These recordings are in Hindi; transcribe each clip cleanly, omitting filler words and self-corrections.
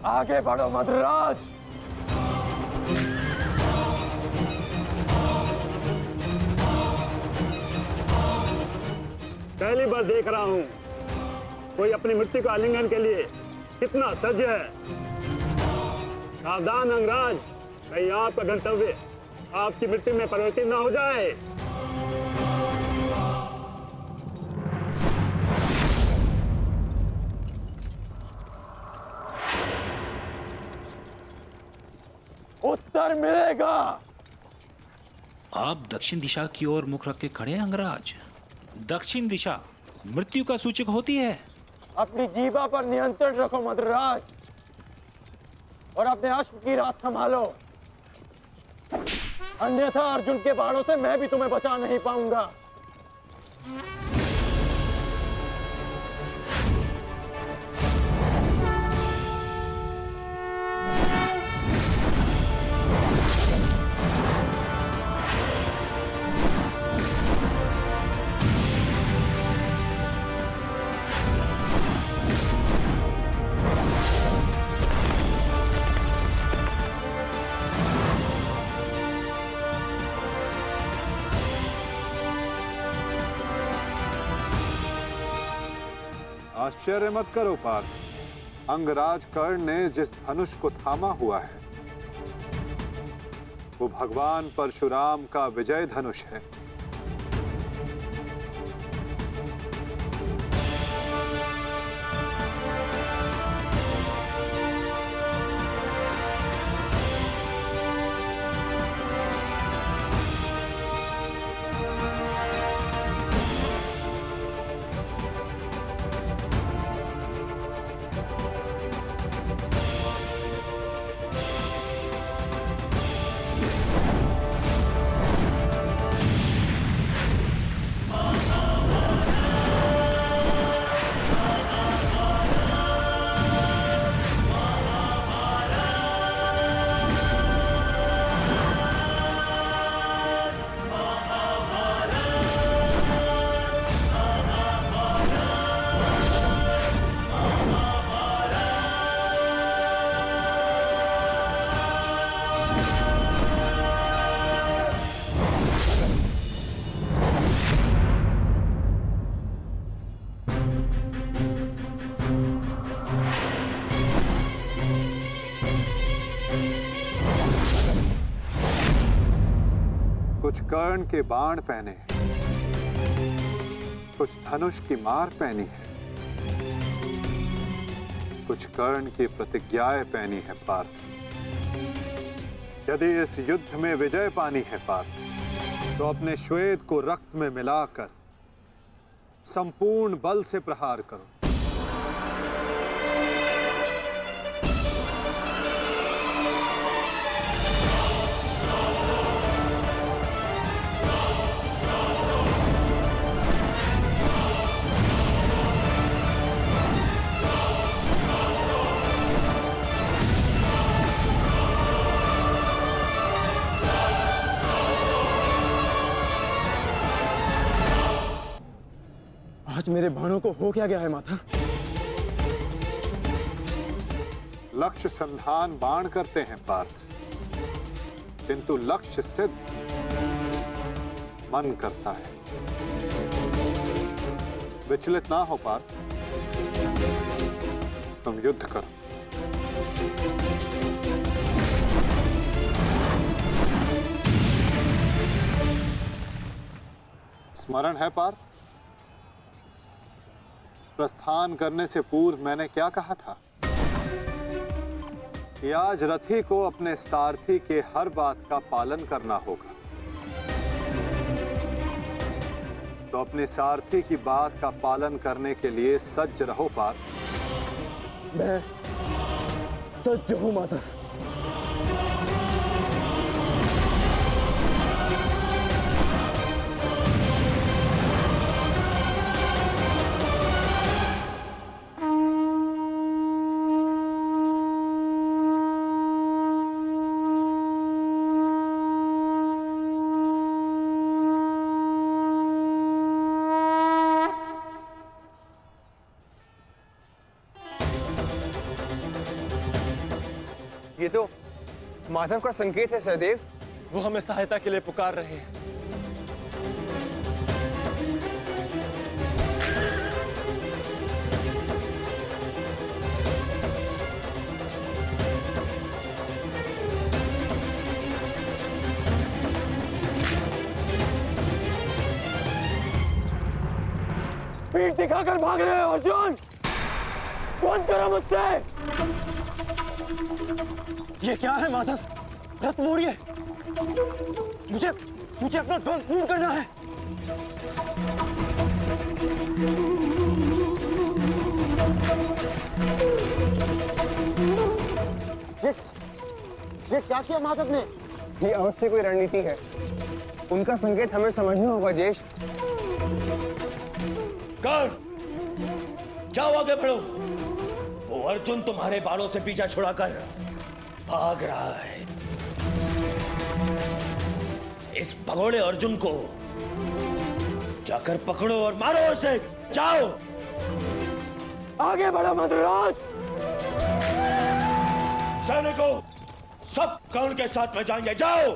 आगे बढ़ो मद्राज। पहली बार देख रहा हूं कोई अपनी मृत्यु का आलिंगन के लिए कितना सज्ज है। सावधान अंगराज, कहीं आपका गंतव्य आपकी मृत्यु में परिवर्तित न हो जाए। उत्तर मिलेगा। आप दक्षिण दिशा की ओर मुख रख के खड़े हैं अंगराज। दक्षिण दिशा मृत्यु का सूचक होती है। अपनी जीवा पर नियंत्रण रखो मद्राज, और अपने अश्व की रात संभालो, अन्यथा अर्जुन के बाणों से मैं भी तुम्हें बचा नहीं पाऊंगा। आश्चर्य मत करो पार्थ, अंगराज कर्ण ने जिस धनुष को थामा हुआ है वो भगवान परशुराम का विजय धनुष है। कुछ कर्ण के बाण पहने, कुछ धनुष की मार पहनी है, कुछ कर्ण की प्रतिज्ञाएं पहनी है पार्थ। यदि इस युद्ध में विजय पानी है पार्थ, तो अपने श्वेत को रक्त में मिलाकर संपूर्ण बल से प्रहार करो। आज मेरे बाणों को हो क्या गया है माता? लक्ष्य संधान बाण करते हैं पार्थ, किंतु लक्ष्य सिद्ध मन करता है। विचलित ना हो पार्थ, तुम युद्ध करो। स्मरण है पार्थ, प्रस्थान करने से पूर्व मैंने क्या कहा था कि आज रथी को अपने सारथी के हर बात का पालन करना होगा। तो अपने सारथी की बात का पालन करने के लिए सज्ज रहो पार्थ। मैं सज्ज हूं माता। ये तो माधव का संकेत है सहदेव। वो हमें सहायता के लिए पुकार रहे हैं। पीठ दिखाकर भाग रहे हो अर्जुन। कौन करो मुझसे? ये क्या है माधव? रथ मोड़िए। मुझे मुझे अपना ध्वज पूर्ण करना है। ये क्या किया माधव ने? ये अवश्य कोई रणनीति है। उनका संकेत हमें समझना होगा जेश। जाओ आगे बढ़ो। वो अर्जुन तुम्हारे बालों से पीछा छुड़ाकर भाग रहा है। इस भगोड़े अर्जुन को जाकर पकड़ो और मारो उसे। जाओ आगे बढ़ो मद्राज। सैनिकों, सब कर्ण के साथ में जाएंगे। जाओ।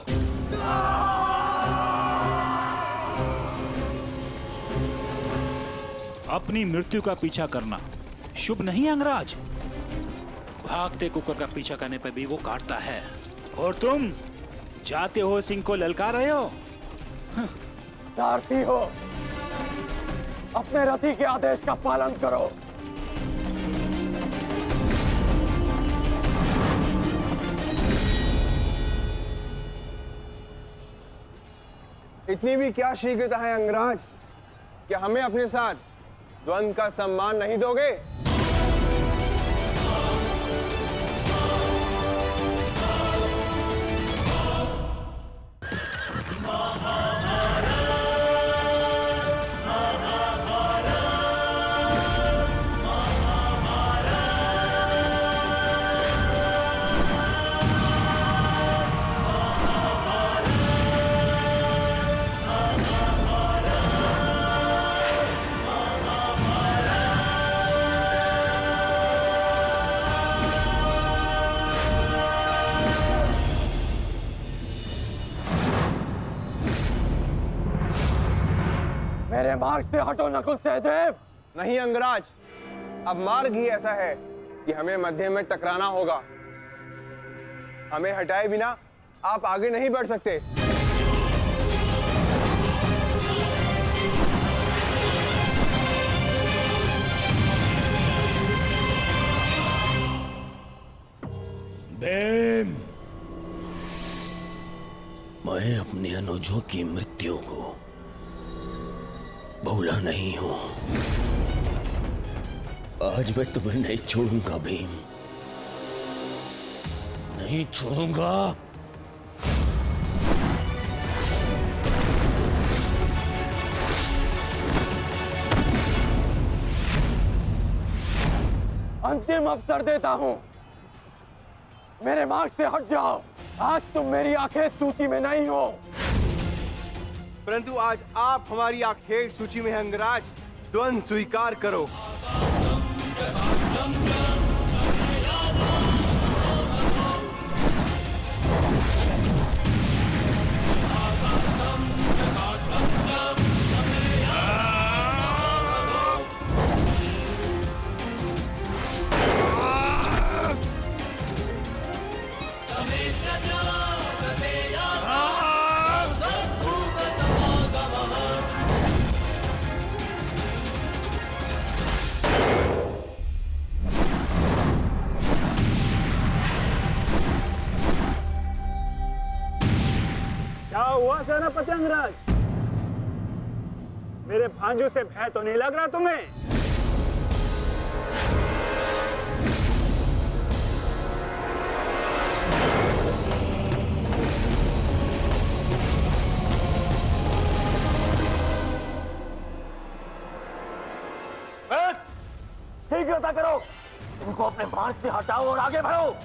अपनी मृत्यु का पीछा करना शुभ नहीं अंगराज। भागते कुकर का पीछा करने पर भी वो काटता है, और तुम जाते हो सिंह को ललकार रहे हो। सारथी हो, अपने रथी के आदेश का पालन करो। इतनी भी क्या शीघ्रता है अंगराज? क्या हमें अपने साथ द्वंद्व का सम्मान नहीं दोगे? मेरे मार्ग से हटो नकुल सहदेव। नहीं अंगराज, अब मार्ग ही ऐसा है कि हमें मध्य में टकराना होगा। हमें हटाए बिना आप आगे नहीं बढ़ सकते। भीम, मैं अपने अनुजों की मृत्यु को भूला नहीं हूं। आज मैं तुम्हें नहीं छोड़ूंगा भीम, नहीं छोड़ूंगा। अंतिम अवसर देता हूं, मेरे मार्ग से हट जाओ। आज तुम मेरी आंखें सूची में नहीं हो, परंतु आज आप हमारी आखेर सूची में हैं अंगराज। द्वंद्व स्वीकार करो। क्या हुआ सेनापति अंगराज? मेरे भांजों से भय तो नहीं लग रहा तुम्हें? शीघ्रता करो, इनको अपने मार्ग से हटाओ और आगे बढ़ो।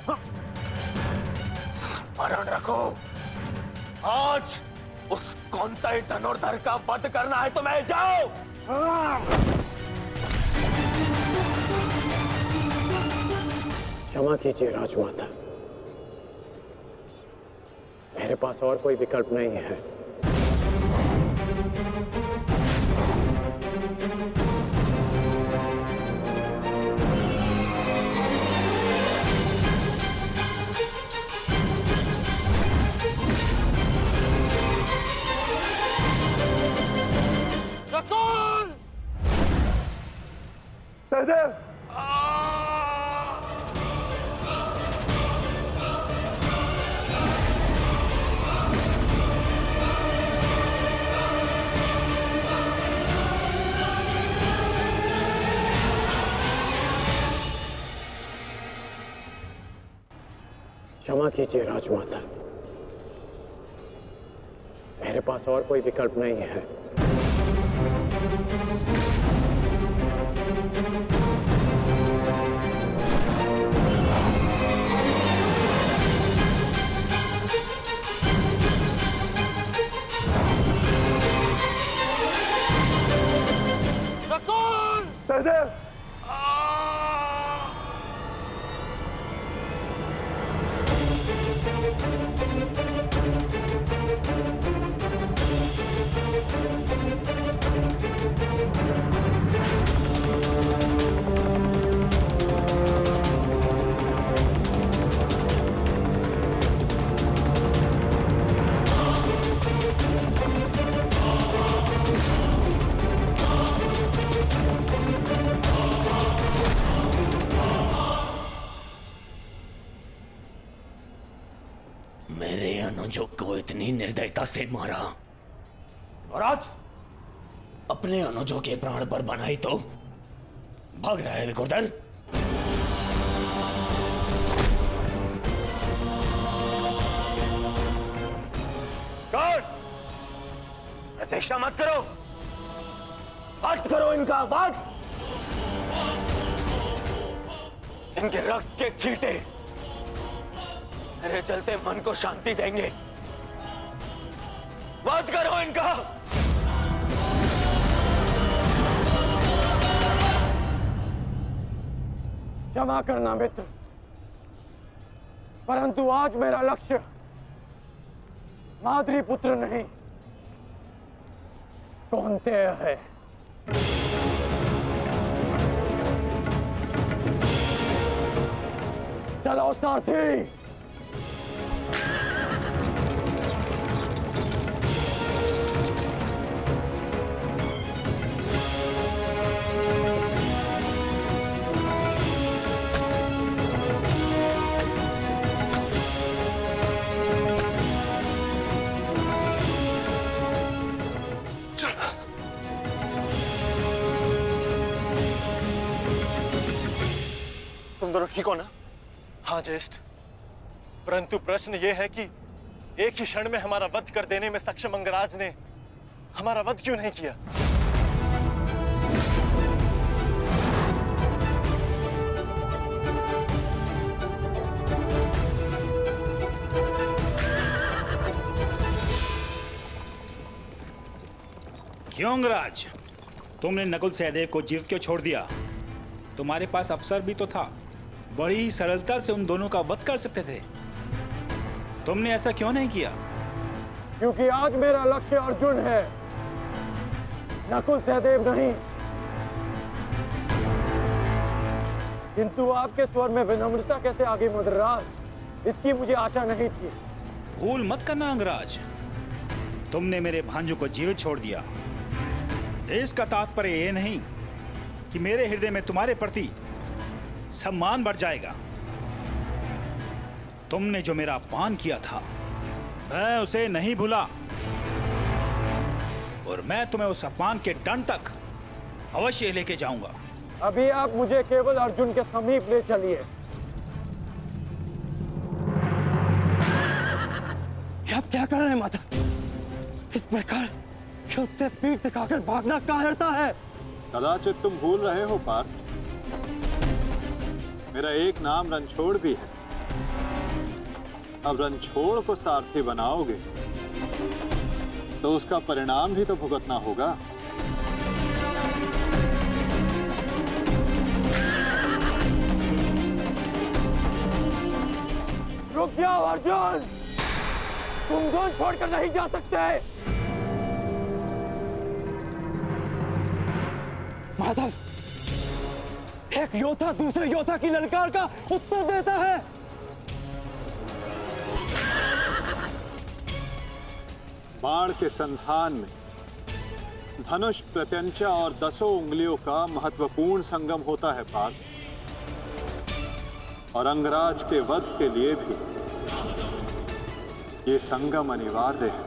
स्मरण रखो, आज उस कौंतल धनुर्धर का वध करना है तुम्हें। जाओ। क्षमा कीजिए राजमाता, मेरे पास और कोई विकल्प नहीं है। सहदेव! क्षमा कीजिए राजमाता, मेरे पास और कोई विकल्प नहीं है। सहदेव! मेरे अनुजों को इतनी निर्दयता से मारा और आज अपने अनुजों के प्राण पर बनाई तो भाग रहा है विकुर्दन। कौन? प्रतीक्षा मत करो, वध करो इनका वध। इनके रक्त के छींटे मेरे चलते मन को शांति देंगे। वध करो इनका। क्षमा करना मित्र, परंतु आज मेरा लक्ष्य माद्री पुत्र नहीं कौन्तेय है। चलो सारथी। तुम दोनों ठीक हो ना? हाँ ज्येष्ठ, परंतु प्रश्न यह है कि एक ही क्षण में हमारा वध कर देने में सक्षम अंगराज ने हमारा वध क्यों नहीं किया? क्यों अंगराज, तुमने नकुल सहदेव को जीवित क्यों छोड़ दिया? तुम्हारे पास अवसर भी तो था, बड़ी ही सरलता से उन दोनों का वध कर सकते थे। तुमने ऐसा क्यों नहीं किया? क्योंकि आज मेरा लक्ष्य अर्जुन है, नकुल सहदेव नहीं। किंतु आपके स्वर में विनम्रता कैसे आ गई मदराज, इसकी मुझे आशा नहीं थी। भूल मत करना अंगराज, तुमने मेरे भांजों को जीवित छोड़ दिया। इसका तात्पर्य यह नहीं कि मेरे हृदय में तुम्हारे प्रति सम्मान बढ़ जाएगा। तुमने जो मेरा अपमान किया था, मैं उसे नहीं भूला, और मैं तुम्हें उस अपमान के दंड तक अवश्य लेके जाऊंगा। अभी आप मुझे केवल अर्जुन के समीप ले चलिए। आप क्या कर रहे हैं माता? इस प्रकार युद्ध से पीठ दिखाकर भागना कायरता है। कदाचित तुम भूल रहे हो पार्थ, मेरा एक नाम रणछोड़ भी है। अब रणछोड़ को सारथी बनाओगे तो उसका परिणाम भी तो भुगतना होगा। रुक जाओ अर्जुन, तुम दोनों छोड़कर नहीं जा सकते। माधव, एक योद्धा दूसरे योद्धा की ललकार का उत्तर देता है। बाण के संधान में धनुष, प्रत्यंचा और 10 उंगलियों का महत्वपूर्ण संगम होता है पार्थ, और अंगराज के वध के लिए भी ये संगम अनिवार्य है।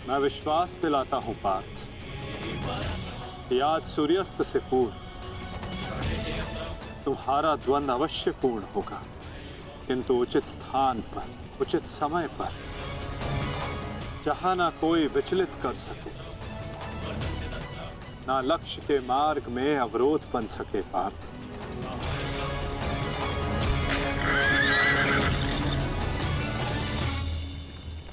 मैं विश्वास दिलाता हूं पार्थ, कि आज सूर्यास्त से पूर्व तुम्हारा द्वंद्व अवश्य पूर्ण होगा, किंतु उचित स्थान पर, उचित समय पर, जहां ना कोई विचलित कर सके, ना लक्ष्य के मार्ग में अवरोध बन सके पार्थ।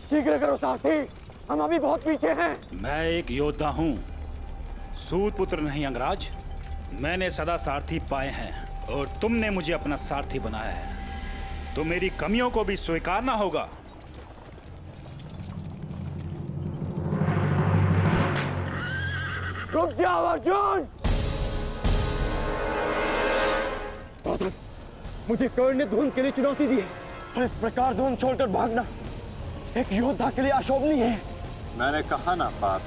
शीघ्र करो सारथी, हम अभी बहुत पीछे हैं। मैं एक योद्धा हूँ, सूत पुत्र नहीं अंगराज। मैंने सदा सारथी पाए हैं और तुमने मुझे अपना सारथी बनाया है, तो मेरी कमियों को भी स्वीकारना होगा। रुक जाओ अर्जुन। माधव, मुझे कर्ण ने धुन के लिए चुनौती दी है, और इस प्रकार धुन छोड़कर भागना एक योद्धा के लिए अशोभनीय है। मैंने कहा ना पार्थ,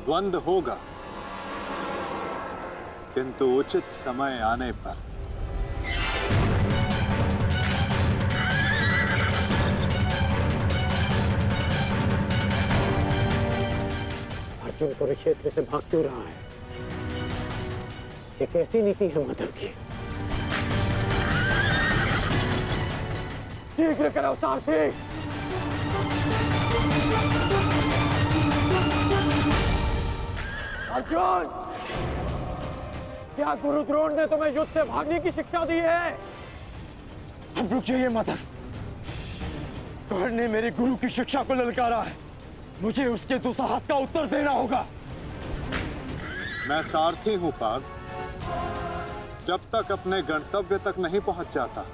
द्वंद्व होगा, किंतु उचित समय आने पर। अर्जुन कुरुक्षेत्र से भाग क्यों रहा है? ये कैसी नीति है माधव की? शीघ्र करो सारथी। अर्जुन, क्या गुरु द्रोण ने तुम्हें युद्ध से भागने की शिक्षा दी है? अब रुक जाइए माधव, कर्ण ने मेरे गुरु की शिक्षा को ललकारा है, मुझे उसके दुस्साहस का उत्तर देना होगा। मैं सारथी हूं पार्थ, जब तक अपने गंतव्य तक नहीं पहुंच जाता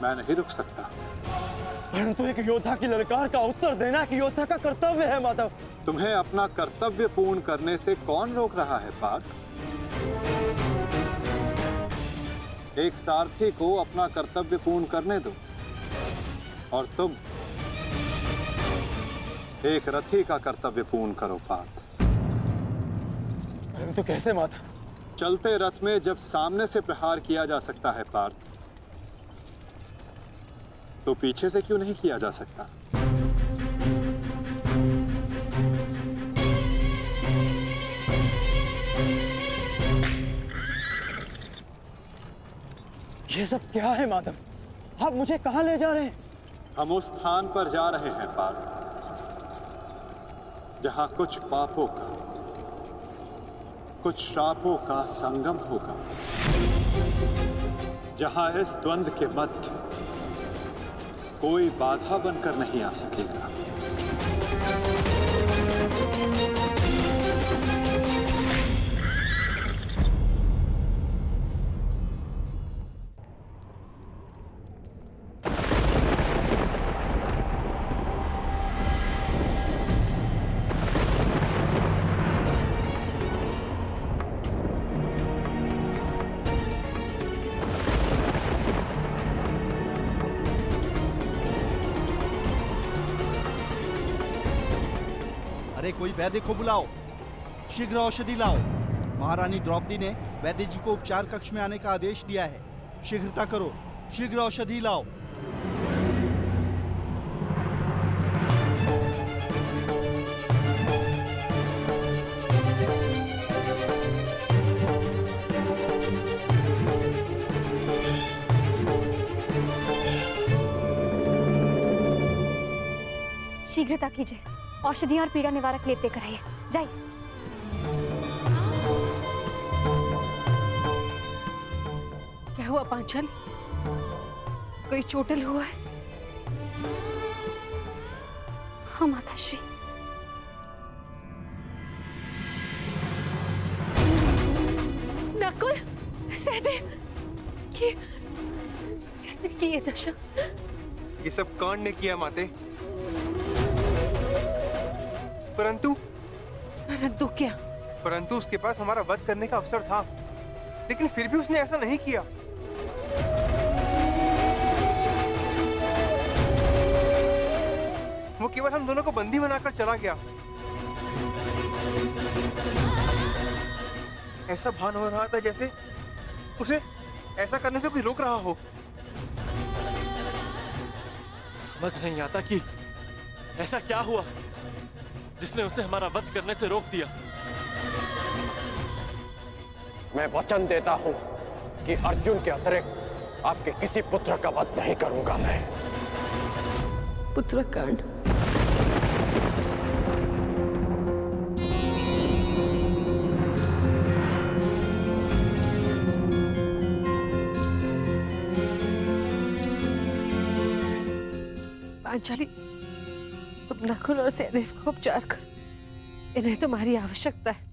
मैं नहीं रुक सकता। परंतु एक योद्धा की ललकार का उत्तर देना कि योद्धा का कर्तव्य है माधव। तुम्हें अपना कर्तव्य पूर्ण करने से कौन रोक रहा है पार्थ? एक सारथी को अपना कर्तव्य पूर्ण करने दो, और तुम एक रथी का कर्तव्य पूर्ण करो पार्थ। परंतु कैसे माधव? चलते रथ में जब सामने से प्रहार किया जा सकता है पार्थ, तो पीछे से क्यों नहीं किया जा सकता? ये सब क्या है माधव? आप मुझे कहां ले जा रहे हैं? हम उस स्थान पर जा रहे हैं पार्थ, जहां कुछ पापों का, कुछ श्रापों का संगम होगा, जहां इस द्वंद्व के मध्य कोई बाधा बनकर नहीं आ सकेगा। अरे कोई वैद्य को बुलाओ, शीघ्र औषधि लाओ। महारानी द्रौपदी ने वैद्य जी को उपचार कक्ष में आने का आदेश दिया है, शीघ्रता करो, शीघ्र औषधि लाओ। शीघ्रता कीजिए, औषधियां और पीड़ा निवारक लेप लेकर आइए। जाइए। क्या हुआ पांचल? कोई चोटिल हुआ है? हाँ माताश्री। नकुल, सहदेव, किसने की ये दशा? ये सब कर्ण ने किया माते। परंतु परंतु क्या? परंतु उसके पास हमारा वध करने का अवसर था, लेकिन फिर भी उसने ऐसा नहीं किया। वो केवल हम दोनों को बंदी बनाकर चला गया। ऐसा भान हो रहा था जैसे उसे ऐसा करने से कोई रोक रहा हो। समझ नहीं आता कि ऐसा क्या हुआ जिसने उसे हमारा वध करने से रोक दिया। मैं वचन देता हूं कि अर्जुन के अतिरिक्त आपके किसी पुत्र का वध नहीं करूंगा मैं। पुत्र कर्ण, पांचाली, तुम नकुल और सहदेव को उपचार कर, इन्हें तुम्हारी आवश्यकता है।